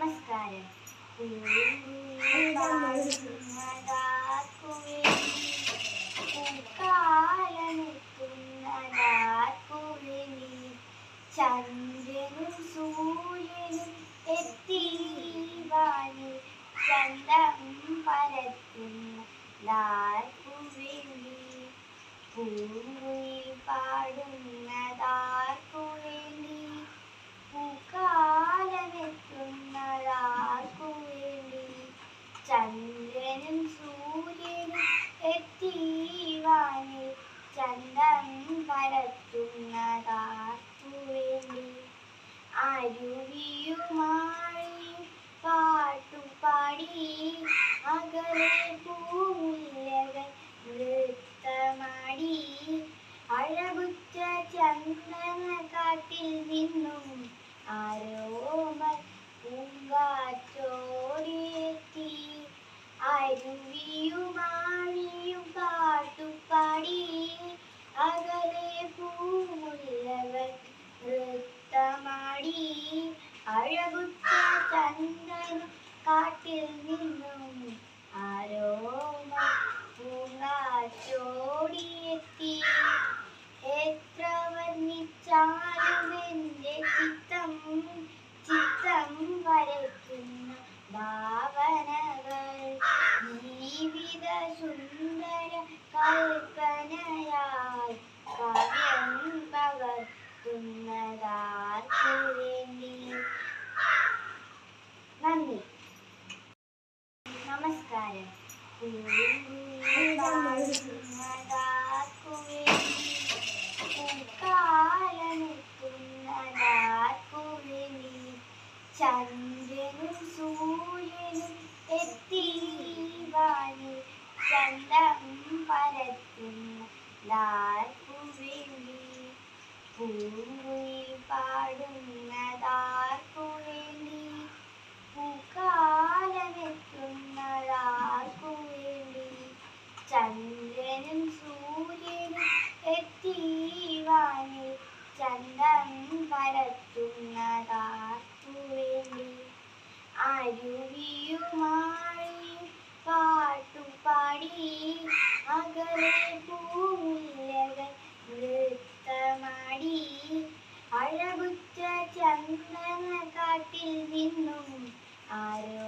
നമസ്കാരം. ചന്ദ്രനും സൂര്യനും എത്തി വാനിൽ ചന്തം പരത്തുന്ന ലാർക്കുവേണ്ടി പൂങ്കുയിൽ പാടുന്നതാർക്കുവേണ്ടി പൂക്കാലമെത്തുന്നതാർക്കുവേണ്ടി ചന്ദ്രനും സൂര്യനും എത്തി വാനിൽ ചന്തം പരത്തുന്നതാർക്കുവേണ്ടി അരുവിയുമായി പാട്ടുപാടി അകലെ പൂമുല്ലകൾ നൃത്തമാടി അഴകുറ്റ ചന്ദനക്കാട്ടിൽ നിന്നും ആരോമൽ പൂങ്കാറ്റോടിയെത്തി അരുവിയുമാഴിയും പാട്ടുപാടി അകലെ പൂമുല്ലകൾ നൃത്തമാടി അഴകുറ്റ ചന്ദന കാട്ടിൽ നിന്നും ആരോമൽ പൂങ്കാറ്റോടിയെത്തി എത്ര വർണ്ണിച്ചാലും എൻ്റെ ചിത്തം വരയ്ക്കുന്ന ഭാവനകൾ ജീവിത സുന്ദര കൽപ്പനയാൽ കാവ്യം പകർത്തുന്നതാർക്കു വേണ്ടി. നന്ദി. നമസ്കാരം. പൂക്കാലമെത്തുന്നതാർക്കുവേണ്ടി ചന്ദ്രനും സൂര്യനും എത്തി വാനിൽ ചന്തം പരത്തുന്ന ലാർക്കുവേണ്ടി പൂങ്കുയിൽ പാടുന്നതാർക്കുവേണ്ടി പൂക്കാലമെത്തുന്നതാർക്കുവേണ്ടി ചന്ദ്രനും സൂര്യനും എത്തി വാനിൽ ചന്തം പരത്തുന്നതാർക്കുവേണ്ടി അരുവിയുമായി പാട്ടുപാടി അകലെ പൂമുല്ലകൾ നൃത്തമാടി അഴകുറ്റ ചന്ദനക്കാട്ടിൽ നിന്നും ആരോ